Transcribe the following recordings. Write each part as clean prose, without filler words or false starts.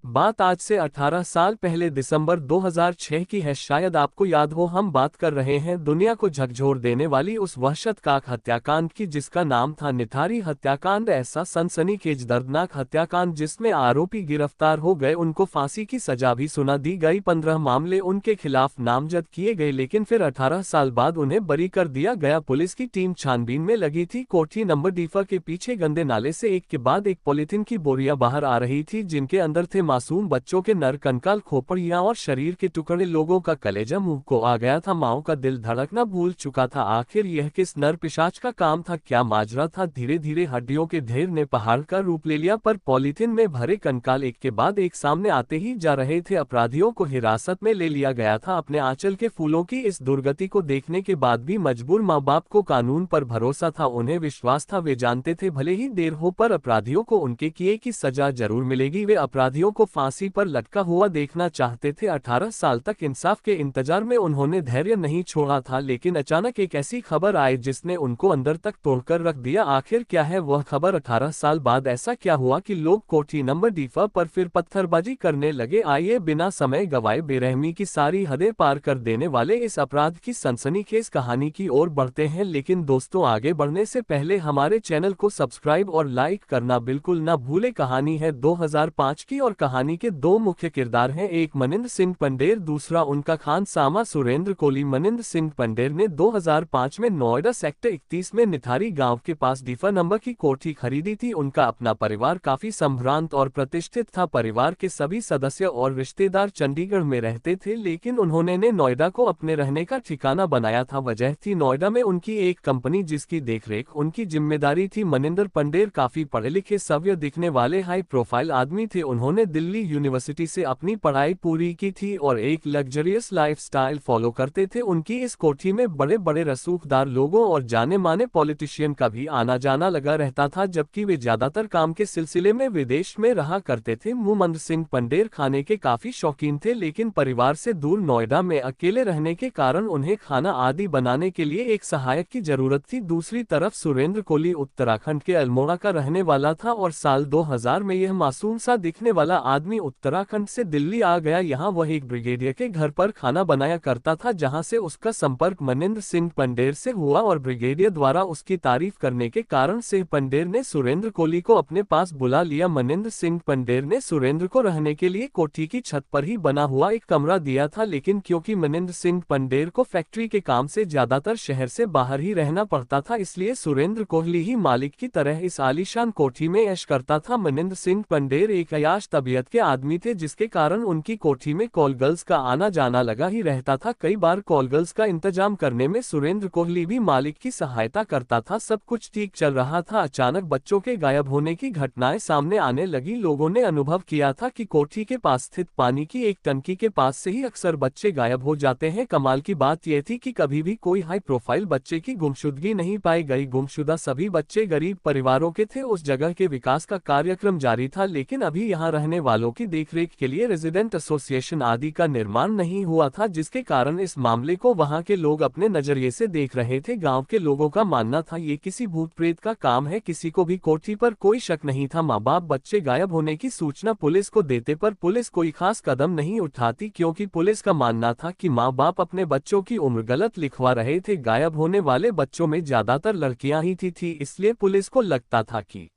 बात आज से 18 साल पहले दिसंबर 2006 की है। शायद आपको याद हो, हम बात कर रहे हैं दुनिया को झकझोर देने वाली उस वहशतनाक हत्याकांड की जिसका नाम था निथारी हत्याकांड। ऐसा सनसनीखेज दर्दनाक हत्याकांड जिसमें आरोपी गिरफ्तार हो गए, उनको फांसी की सजा भी सुना दी गई। 15 मामले उनके खिलाफ नामजद किए गए, लेकिन फिर 18 साल बाद उन्हें बरी कर दिया गया। पुलिस की टीम छानबीन में लगी थी। कोठी नंबर डीफा के पीछे गंदे नाले से एक के बाद एक पॉलीथिन की बोरियां बाहर आ रही थी, जिनके अंदर थे मासूम बच्चों के नर कंकाल, खोपड़ियां और शरीर के टुकड़े। लोगों का कलेजा मुंह को आ गया था, माओ का दिल धड़कना भूल चुका था। आखिर यह किस नर पिशाच का काम था? क्या माजरा था? धीरे धीरे हड्डियों के ढेर ने पहाड़ का रूप ले लिया, पर पॉलीथिन में भरे कंकाल एक के बाद एक सामने आते ही जा रहे थे। अपराधियों को हिरासत में ले लिया गया था। अपने आंचल के फूलों की इस दुर्गति को देखने के बाद भी मजबूर माँ बाप को कानून पर भरोसा था, उन्हें विश्वास था। वे जानते थे भले ही देर हो, पर अपराधियों को उनके किए की सजा जरूर मिलेगी। वे अपराधियों को फांसी पर लटका हुआ देखना चाहते थे। 18 साल तक इंसाफ के इंतजार में उन्होंने धैर्य नहीं छोड़ा था, लेकिन अचानक एक ऐसी खबर आई जिसने उनको अंदर तक तोड़कर रख दिया। आखिर क्या है वह खबर? 18 साल बाद ऐसा क्या हुआ कि लोग कोठी नंबर डीफा पर फिर पत्थरबाजी करने लगे? आइए बिना समय गवाए बेरहमी की सारी हदें पार कर देने वाले इस अपराध की सनसनीखेज कहानी की ओर बढ़ते हैं। लेकिन दोस्तों, आगे बढ़ने से पहले हमारे चैनल को सब्सक्राइब और लाइक करना बिल्कुल ना भूले। कहानी है 2005 की और कहानी के दो मुख्य किरदार हैं, एक मनिंदर सिंह पंडेर, दूसरा उनका खान सामा सुरेंद्र कोहली। मनिंदर सिंह पंडेर ने 2005 में नोएडा सेक्टर 31 में निथारी गांव के पास डीफा नंबर की कोठी खरीदी थी। उनका अपना परिवार काफी संभ्रांत और प्रतिष्ठित था। परिवार के सभी सदस्य और रिश्तेदार चंडीगढ़ में रहते थे, लेकिन उन्होंने नोएडा को अपने रहने का ठिकाना बनाया था। वजह थी नोएडा में उनकी एक कंपनी जिसकी देखरेख उनकी जिम्मेदारी थी। मनिंदर पंडेर काफी पढ़े लिखे, सभ्य दिखने वाले हाई प्रोफाइल आदमी थे। उन्होंने दिल्ली यूनिवर्सिटी से अपनी पढ़ाई पूरी की थी और एक लग्जरियस लाइफस्टाइल फॉलो करते थे। उनकी इस कोठी में बड़े बड़े रसूखदार लोगों और जाने माने पॉलिटिशियन का भी आना जाना लगा रहता था, जबकि वे ज्यादातर काम के सिलसिले में विदेश में रहा करते थे। मनिंदर सिंह पंडेर खाने के काफी शौकीन थे, लेकिन परिवार से दूर नोएडा में अकेले रहने के कारण उन्हें खाना आदि बनाने के लिए एक सहायक की जरूरत थी। दूसरी तरफ सुरेंद्र कोहली उत्तराखंड के अल्मोड़ा का रहने वाला था और साल 2000 में यह मासूम सा दिखने वाला आदमी उत्तराखंड से दिल्ली आ गया। यहाँ वह एक ब्रिगेडियर के घर पर खाना बनाया करता था, जहाँ से उसका संपर्क मनिंदर सिंह पंडेर से हुआ और ब्रिगेडियर द्वारा उसकी तारीफ करने के कारण से पंडेर ने सुरेंद्र कोहली को अपने पास बुला लिया। मनिंदर सिंह पंडेर ने सुरेंद्र को रहने के लिए कोठी की छत पर ही बना हुआ एक कमरा दिया था, लेकिन क्योंकि मनिंदर सिंह पंडेर को फैक्ट्री के काम से ज्यादातर शहर से बाहर ही रहना पड़ता था, इसलिए सुरेंद्र कोहली ही मालिक की तरह इस आलीशान कोठी में ऐश करता था। मनिंदर सिंह पंडेर एक अयाश तबीयत के आदमी थे, जिसके कारण उनकी कोठी में कॉल गर्ल्स का आना जाना लगा ही रहता था। कई बार कॉल गर्ल्स का इंतजाम करने में सुरेंद्र कोहली भी मालिक की सहायता करता था। सब कुछ ठीक चल रहा था, अचानक बच्चों के गायब होने की घटनाएं सामने आने लगी। लोगों ने अनुभव किया था कि कोठी के पास स्थित पानी की एक टंकी के पास से ही अक्सर बच्चे गायब हो जाते हैं। कमाल की बात यह थी कि कभी भी कोई हाई प्रोफाइल बच्चे की गुमशुदगी नहीं पाई गई। गुमशुदा सभी बच्चे गरीब परिवारों के थे। उस जगह के विकास का कार्यक्रम जारी था, लेकिन अभी यहाँ रहने वालों की देखरेख के लिए रेजिडेंट एसोसिएशन आदि का निर्माण नहीं हुआ था, जिसके कारण इस मामले को वहाँ के लोग अपने नजरिए से देख रहे थे। गाँव के लोगों का मानना था ये किसी भूत प्रेत का काम है। किसी को भी कोठी पर कोई शक नहीं था। माँ बाप बच्चे गायब होने की सूचना पुलिस को देते, पर पुलिस कोई खास कदम नहीं उठाती, क्योंकि पुलिस का मानना था कि माँ बाप अपने बच्चों की उम्र गलत लिखवा रहे थे। गायब होने वाले बच्चों में ज्यादातर लड़कियां ही थी, इसलिए पुलिस को लगता था कि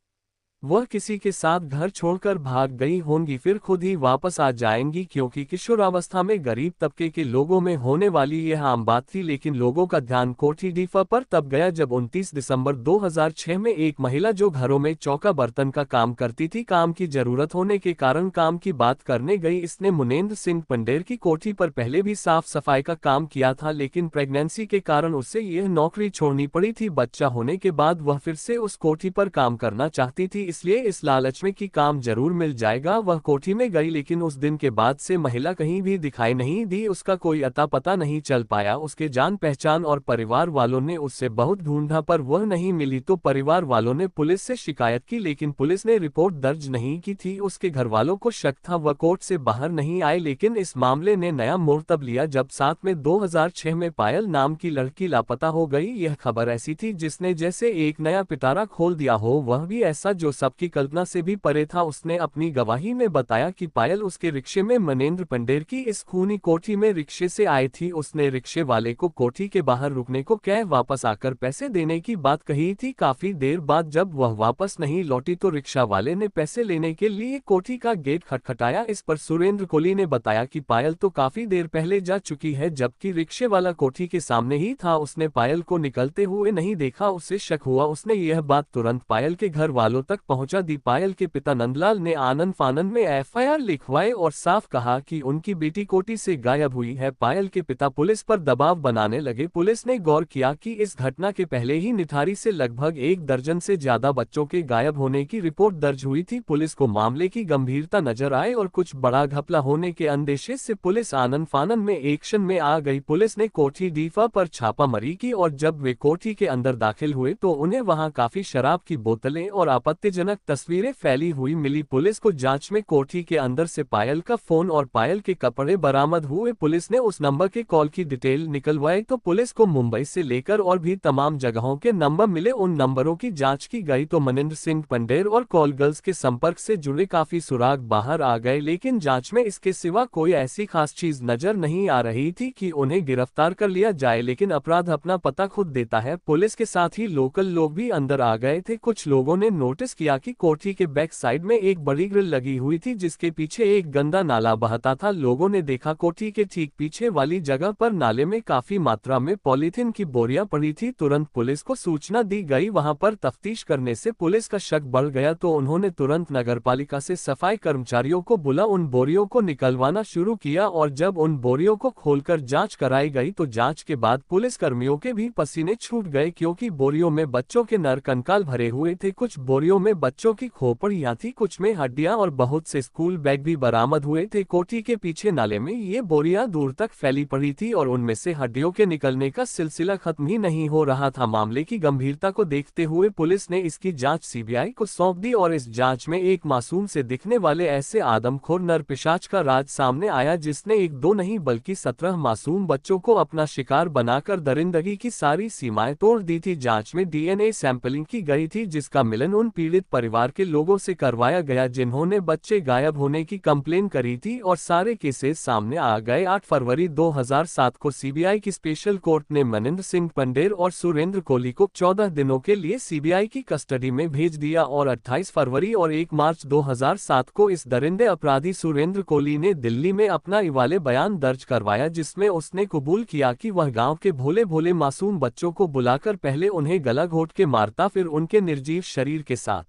वह किसी के साथ घर छोड़कर भाग गई होंगी, फिर खुद ही वापस आ जाएंगी, क्योंकि किशोरावस्था में गरीब तबके के लोगों में होने वाली यह आम बात थी। लेकिन लोगों का ध्यान कोठी डीफा पर तब गया जब 29 दिसंबर 2006 में एक महिला जो घरों में चौका बर्तन का काम करती थी, काम की जरूरत होने के कारण काम की बात करने गई। इसने मनिंदर सिंह पंडेर की कोठी पर पहले भी साफ सफाई का काम किया था, लेकिन प्रेगनेंसी के कारण उसे यह नौकरी छोड़नी पड़ी थी। बच्चा होने के बाद वह फिर से उस कोठी पर काम करना चाहती थी, इसलिए इस लालच में कि काम जरूर मिल जाएगा वह कोठी में गई। लेकिन उस दिन के बाद से महिला कहीं भी दिखाई नहीं दी, उसका कोई अता पता नहीं चल पाया। उसके जान पहचान और परिवार वालों ने उससे बहुत ढूंढा, पर वह नहीं मिली, तो परिवार वालों ने पुलिस से शिकायत की, लेकिन पुलिस ने रिपोर्ट दर्ज नहीं की थी। उसके घर वालों को शक था वह कोर्ट से बाहर नहीं आए, लेकिन इस मामले ने नया मोड़ तब लिया जब 7 में 2006 में पायल नाम की लड़की लापता हो गई। यह खबर ऐसी थी जिसने जैसे एक नया पिटारा खोल दिया हो, वह भी ऐसा जो सबकी कल्पना से भी परे था। उसने अपनी गवाही में बताया कि पायल उसके रिक्शे में मनेंद्र पंडेर की इस खूनी कोठी में रिक्शे से आई थी। उसने रिक्शे वाले को कोठी के बाहर रुकने को कह वापस आकर पैसे देने की बात कही थी। काफी देर बाद जब वह वापस नहीं लौटी तो रिक्शा वाले ने पैसे लेने के लिए कोठी का गेट खटखटाया। इस पर सुरेंद्र कोहली ने बताया कि पायल तो काफी देर पहले जा चुकी है, जबकि रिक्शे वाला कोठी के सामने ही था। उसने पायल को निकलते हुए नहीं देखा, उसे शक हुआ। उसने यह बात तुरंत पायल के घर वालों तक पहुंचा दी। पायल के पिता नंदलाल ने आनन फानन में एफआईआर लिखवाई और साफ कहा कि उनकी बेटी कोठी से गायब हुई है। पायल के पिता पुलिस पर दबाव बनाने लगे। पुलिस ने गौर किया कि इस घटना के पहले ही निठारी से लगभग 1 दर्जन से ज्यादा बच्चों के गायब होने की रिपोर्ट दर्ज हुई थी। पुलिस को मामले की गंभीरता नजर आई और कुछ बड़ा घपला होने के अंदेशे से पुलिस आनन फानन में एक्शन में आ गई। पुलिस ने कोठी डीफा पर छापामारी की और जब वे कोठी के अंदर दाखिल हुए तो उन्हें वहां काफी शराब की बोतलें और आपत्तिजनक तस्वीरें फैली हुई मिली। पुलिस को जांच में कोठी के अंदर से पायल का फोन और पायल के कपड़े बरामद हुए। पुलिस ने उस नंबर के कॉल की डिटेल निकलवाई तो पुलिस को मुंबई से लेकर और भी तमाम जगहों के नंबर मिले। उन नंबरों की जांच की गई तो मनेंद्र सिंह पंडेर और कॉल गर्ल्स के संपर्क से जुड़े काफी सुराग बाहर आ गए, लेकिन जांच में इसके सिवा कोई ऐसी खास चीज नजर नहीं आ रही थी कि उन्हें गिरफ्तार कर लिया जाए। लेकिन अपराध अपना पता खुद देता है। पुलिस के साथ ही लोकल लोग भी अंदर आ गए थे। कुछ लोगों ने नोटिस किया कि कोठी के बैक साइड में एक बड़ी ग्रिल लगी हुई थी जिसके पीछे एक गंदा नाला बहता था। लोगों ने देखा कोठी के ठीक पीछे वाली जगह पर नाले में काफी मात्रा में पॉलीथीन की बोरियां पड़ी थी। तुरंत पुलिस को सूचना दी गई। वहां पर तफ्तीश करने से पुलिस का शक बढ़ गया तो उन्होंने तुरंत नगरपालिका से सफाई कर्मचारियों को बुला उन बोरियों को निकलवाना शुरू किया और जब उन बोरियों को खोलकर जांच कराई गई तो जांच के बाद पुलिस कर्मियों के भी पसीने छूट गए, क्योंकि बोरियों में बच्चों के नर कंकाल भरे हुए थे। कुछ बोरियों में बच्चों की खोपड़ियां थी, कुछ में हड्डियां और बहुत से स्कूल बैग भी बरामद हुए थे। कोठी के पीछे नाले में ये बोरियां दूर तक फैली पड़ी थी और उनमें से हड्डियों के निकलने का सिलसिला खत्म ही नहीं हो रहा था। मामले की गंभीरता को देखते हुए पुलिस ने इसकी जांच सीबीआई को सौंप दी और इस जांच में एक मासूम से दिखने वाले ऐसे आदमखोर नरपिशाच का राज सामने आया जिसने 1-2 नहीं बल्कि 17 मासूम बच्चों को अपना शिकार बनाकर दरिंदगी की सारी सीमाएं तोड़ दी थी। जांच में डीएनए सैंपलिंग की गई थी जिसका मिलन उन पीड़ित परिवार के लोगों से करवाया गया जिन्होंने बच्चे गायब होने की कंप्लेन करी थी और सारे केसेस सामने आ गए। 8 फरवरी 2007 को सीबीआई की स्पेशल कोर्ट ने मनेंद्र सिंह पंडेर और सुरेंद्र कोहली को 14 दिनों के लिए सीबीआई की कस्टडी में भेज दिया और 28 फरवरी और 1 मार्च 2007 को इस दरिंदे अपराधी सुरेंद्र कोहली ने दिल्ली में अपना इवाले बयान दर्ज करवाया जिसमें उसने कबूल किया कि वह गांव के भोले भोले मासूम बच्चों को बुलाकर पहले उन्हें गला घोंट के मारता, फिर उनके निर्जीव शरीर के साथ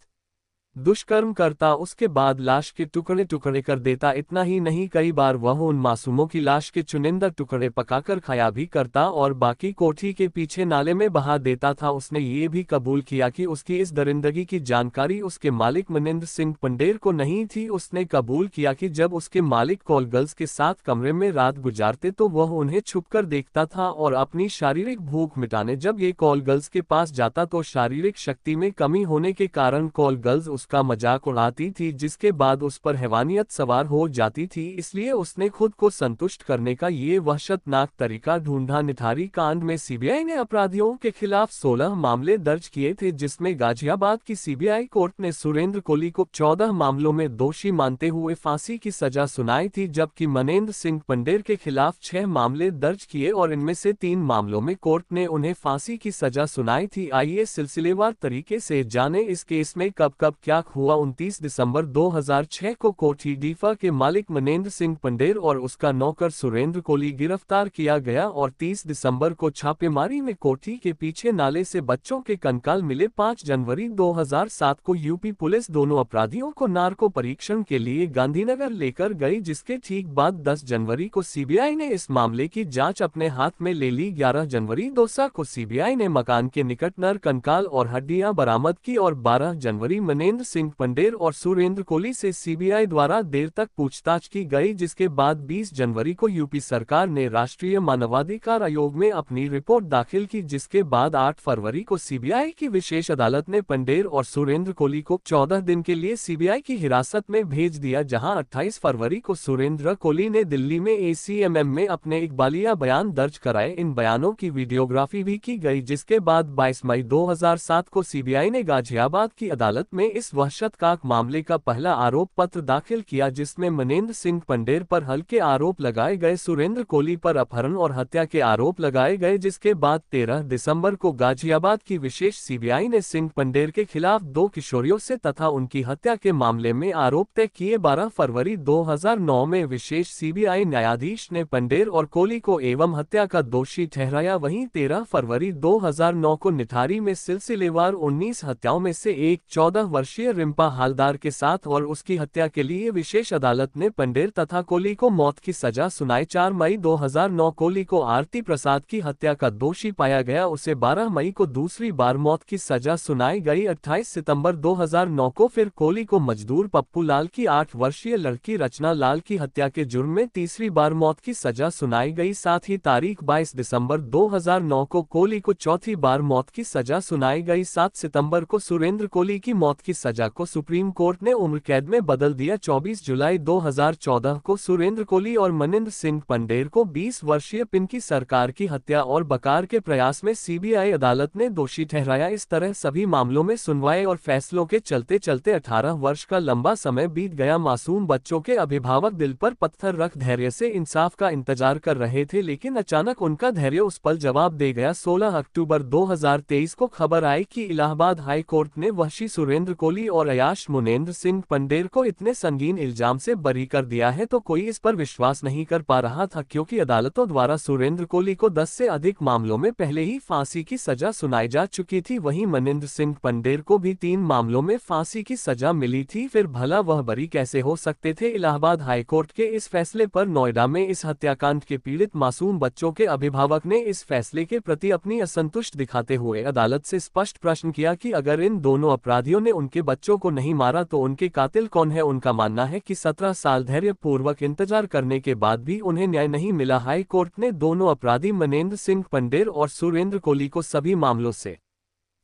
दुष्कर्म करता, उसके बाद लाश के टुकड़े टुकड़े कर देता। इतना ही नहीं, कई बार वह उन मासूमों की लाश के चुनिंदा टुकड़े पकाकर खाया भी करता और बाकी कोठी के पीछे नाले में बहा देता था। उसने ये भी कबूल किया कि उसकी इस दरिंदगी की जानकारी उसके मालिक मनेंद्र सिंह पंडेर को नहीं थी। उसने कबूल किया कि जब उसके मालिक कॉल गर्ल्स के साथ कमरे में रात गुजारते तो वह उन्हें छुपकर देखता था और अपनी शारीरिक भूख मिटाने जब ये कॉल गर्ल्स के पास जाता तो शारीरिक शक्ति में कमी होने के कारण कॉल गर्ल्स उसका मजाक उड़ाती थी, जिसके बाद उस पर हैवानियत सवार हो जाती थी। इसलिए उसने खुद को संतुष्ट करने का ये वहशतनाक तरीका ढूंढा। निठारी कांड में सीबीआई ने अपराधियों के खिलाफ 16 मामले दर्ज किए थे जिसमें गाजियाबाद की सीबीआई कोर्ट ने सुरेंद्र कोहली को 14 मामलों में दोषी मानते हुए फांसी की सजा सुनाई थी, जबकि मनेंद्र सिंह पंडेर के खिलाफ 6 मामले दर्ज किए और इनमें से 3 मामलों में कोर्ट ने उन्हें फांसी की सजा सुनाई थी। आइए सिलसिलेवार तरीके से जाने इस केस में कब कब क्या हुआ। 29 दिसंबर 2006 को कोठी डीफा के मालिक मनेंद्र सिंह पंडेर और उसका नौकर सुरेंद्र कोहली गिरफ्तार किया गया और 30 दिसंबर को छापेमारी में कोठी के पीछे नाले से बच्चों के कंकाल मिले। 5 जनवरी 2007 को यूपी पुलिस दोनों अपराधियों को नार्को परीक्षण के लिए गांधीनगर लेकर गई, जिसके ठीक बाद 10 जनवरी को सीबीआई ने इस मामले की जांच अपने हाथ में ले ली। 11 जनवरी 2007 को सीबीआई ने मकान के निकट नर कंकाल और हड्डियां बरामद की और 12 जनवरी मनेंद्र सिंह पंडेर और सुरेंद्र कोहली से सीबीआई द्वारा देर तक पूछताछ की गई, जिसके बाद 20 जनवरी को यूपी सरकार ने राष्ट्रीय मानवाधिकार आयोग में अपनी रिपोर्ट दाखिल की, जिसके बाद 8 फरवरी को सीबीआई की विशेष अदालत ने पंडेर और सुरेंद्र कोहली को 14 दिन के लिए सीबीआई की हिरासत में भेज दिया, जहां 28 फरवरी को सुरेंद्र कोहली ने दिल्ली में एसीएमएम में अपने इकबालिया बयान दर्ज कराए। इन बयानों की वीडियोग्राफी भी की गई, जिसके बाद 22 मई 2007 को सीबीआई ने गाजियाबाद की अदालत में इस इस वहशतनाक मामले का पहला आरोप पत्र दाखिल किया, जिसमें मनेंद्र सिंह पंडेर पर हल्के आरोप लगाए गए, सुरेंद्र कोहली पर अपहरण और हत्या के आरोप लगाए गए। जिसके बाद 13 दिसंबर को गाजियाबाद की विशेष सीबीआई ने सिंह पंडेर के खिलाफ 2 किशोरियों से तथा उनकी हत्या के मामले में आरोप तय किए। 12 फरवरी 2009 में विशेष सीबीआई न्यायाधीश ने पंडेर और कोहली को एवं हत्या का दोषी ठहराया। वहीं 13 फरवरी 2009 को निठारी में सिलसिलेवार 19 हत्याओं में से एक 14 वर्षीय रिम्पा हालदार के साथ और उसकी हत्या के लिए विशेष अदालत ने पंडेर तथा कोहली को मौत की सजा सुनाई। 4 मई 2009 कोहली को आरती प्रसाद की हत्या का दोषी पाया गया, उसे 12 मई को दूसरी बार मौत की सजा सुनाई गई। 28 सितंबर 2009 को फिर कोहली को मजदूर पप्पू लाल की 8 वर्षीय लड़की रचना लाल की हत्या के जुर्म में तीसरी बार मौत की सजा सुनाई गई। साथ ही तारीख 22 दिसंबर 2009 को कोहली को चौथी बार मौत की सजा सुनाई गई। 7 सितंबर को सुरेंद्र कोहली की मौत की सजा को सुप्रीम कोर्ट ने उम्र कैद में बदल दिया। 24 जुलाई 2014 को सुरेंद्र कोहली और मनेंद्र सिंह पंडेर को 20 वर्षीय पिंकी सरकार की हत्या और बकार के प्रयास में सीबीआई अदालत ने दोषी ठहराया। इस तरह सभी मामलों में सुनवाई और फैसलों के चलते चलते 18 वर्ष का लंबा समय बीत गया। मासूम बच्चों के अभिभावक दिल पर पत्थर रख धैर्य से इंसाफ का इंतजार कर रहे थे, लेकिन अचानक उनका धैर्य उस पल जवाब दे गया। 16 अक्टूबर 2023 को खबर आई कि इलाहाबाद हाई कोर्ट ने वहशी सुरेंद्र कोहली और अयाश मुनेंद्र सिंह पंडेर को इतने संगीन इल्जाम से बरी कर दिया है, तो कोई इस पर विश्वास नहीं कर पा रहा था, क्योंकि अदालतों द्वारा सुरेंद्र कोहली को 10 से अधिक मामलों में पहले ही फांसी की सजा सुनाई जा चुकी थी। वहीं मनेंद्र सिंह पंडेर को भी 3 मामलों में फांसी की सजा मिली थी, फिर भला वह बरी कैसे हो सकते थे। इलाहाबाद हाईकोर्ट के इस फैसले पर नोएडा में इस हत्याकांड के पीड़ित मासूम बच्चों के अभिभावक ने इस फैसले के प्रति अपनी असंतुष्ट दिखाते हुए अदालत से स्पष्ट प्रश्न किया कि अगर इन दोनों अपराधियों ने उनके बच्चों को नहीं मारा तो उनके कातिल कौन है। उनका मानना है कि 17 साल धैर्य पूर्वक इंतजार करने के बाद भी उन्हें न्याय नहीं मिला। हाई कोर्ट ने दोनों अपराधी मनेंद्र सिंह पंडेर और सुरेंद्र कोहली को सभी मामलों से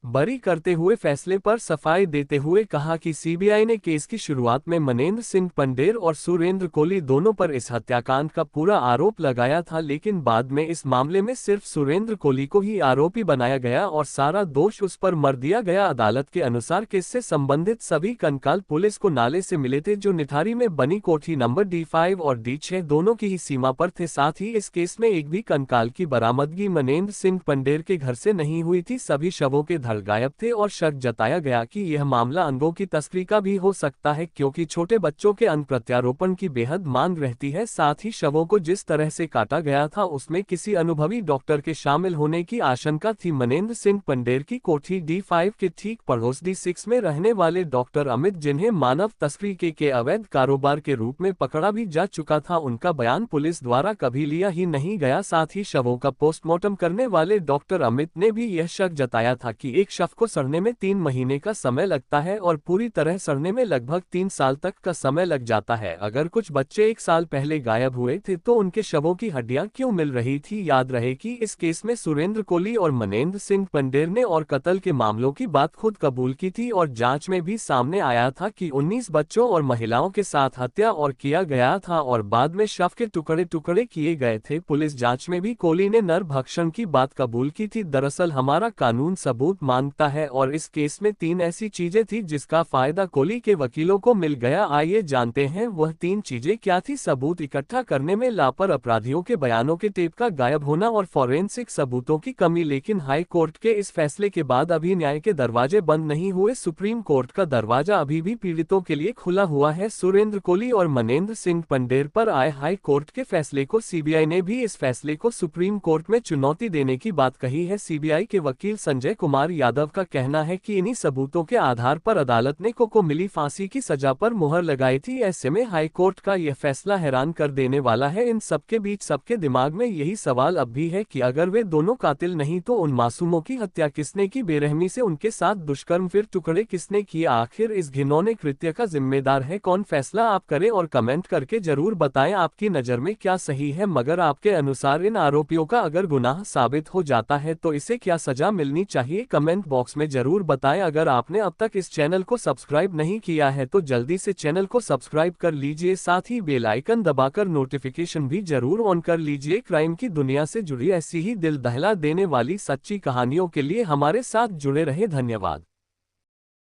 बरी करते हुए फैसले पर सफाई देते हुए कहा कि सीबीआई ने केस की शुरुआत में मनेंद्र सिंह पंडेर और सुरेंद्र कोहली दोनों पर इस हत्याकांड का पूरा आरोप लगाया था, लेकिन बाद में इस मामले में सिर्फ सुरेंद्र कोहली को ही आरोपी बनाया गया और सारा दोष उस पर मर दिया गया। अदालत के अनुसार केस से संबंधित सभी कंकाल पुलिस को नाले से मिले थे, जो निठारी में बनी कोठी नंबर D5 और D6 दोनों की ही सीमा पर थे। साथ ही इस केस में एक भी कंकाल की बरामदगी मनेंद्र सिंह पंडेर के घर से नहीं हुई थी। सभी शवों के धड़ गायब थे और शक जताया गया कि यह मामला अंगों की तस्करी का भी हो सकता है, क्योंकि छोटे बच्चों के अंग प्रत्यारोपण की बेहद मांग रहती है। साथ ही शवों को जिस तरह से काटा गया था उसमें किसी अनुभवी डॉक्टर के शामिल होने की आशंका थी। मनेंद्र सिंह पंडेर की कोठी D5 के ठीक पड़ोस D6 में रहने वाले डॉक्टर अमित, जिन्हें मानव तस्करी के अवैध कारोबार के रूप में पकड़ा भी जा चुका था, उनका बयान पुलिस द्वारा कभी लिया ही नहीं गया। साथ ही शवों का पोस्टमार्टम करने वाले डॉक्टर अमित ने भी यह शक जताया था कि एक शव को सड़ने में 3 महीने का समय लगता है और पूरी तरह सड़ने में लगभग 3 साल तक का समय लग जाता है। अगर कुछ बच्चे 1 साल पहले गायब हुए थे तो उनके शवों की हड्डियां क्यों मिल रही थी। याद रहे कि इस केस में सुरेंद्र कोहली और मनेंद्र सिंह पंडेर ने और कत्ल के मामलों की बात खुद कबूल की थी और जांच में भी सामने आया था कि 19 बच्चों और महिलाओं के साथ हत्या और किया गया था और बाद में शव के टुकड़े टुकड़े किए गए थे। पुलिस जांच में भी कोहली ने नरभक्षण की बात कबूल की थी। दरअसल हमारा कानून सबूत मांगता है और इस केस में 3 ऐसी चीजें थी जिसका फायदा कोहली के वकीलों को मिल गया। आइए जानते हैं वह 3 चीजें क्या थी। सबूत इकट्ठा करने में लापर अपराधियों के बयानों के टेप का गायब होना और फॉरेंसिक सबूतों की कमी। लेकिन हाई कोर्ट के इस फैसले के बाद अभी न्याय के दरवाजे बंद नहीं हुए। सुप्रीम कोर्ट का दरवाजा अभी भी पीड़ितों के लिए खुला हुआ है। सुरेंद्र कोहली और मनेंद्र सिंह पंडेर पर आए हाई कोर्ट के फैसले को सीबीआई ने भी इस फैसले को सुप्रीम कोर्ट में चुनौती देने की बात कही है। सीबीआई के वकील संजय कुमार यादव का कहना है कि इन्हीं सबूतों के आधार पर अदालत ने को मिली फांसी की सजा पर मुहर लगाई थी। ऐसे में हाई कोर्ट का यह फैसला हैरान कर देने वाला है। इन सबके बीच सबके दिमाग में यही सवाल अब भी है कि अगर वे दोनों कातिल नहीं तो उन मासूमों की हत्या किसने की, बेरहमी से उनके साथ दुष्कर्म फिर टुकड़े किसने किए, आखिर इस घिनौने कृत्य का जिम्मेदार है कौन। फैसला आप करें और कमेंट करके जरूर बताएं आपकी नज़र में क्या सही है। मगर आपके अनुसार इन आरोपियों का अगर गुनाह साबित हो जाता है तो इसे क्या सजा मिलनी चाहिए, कमेंट बॉक्स में जरूर बताएं। अगर आपने अब तक इस चैनल को सब्सक्राइब नहीं किया है तो जल्दी से चैनल को सब्सक्राइब कर लीजिए, साथ ही बेल आइकन दबाकर नोटिफिकेशन भी जरूर ऑन कर लीजिए। क्राइम की दुनिया से जुड़ी ऐसी ही दिल दहला देने वाली सच्ची कहानियों के लिए हमारे साथ जुड़े रहे। धन्यवाद।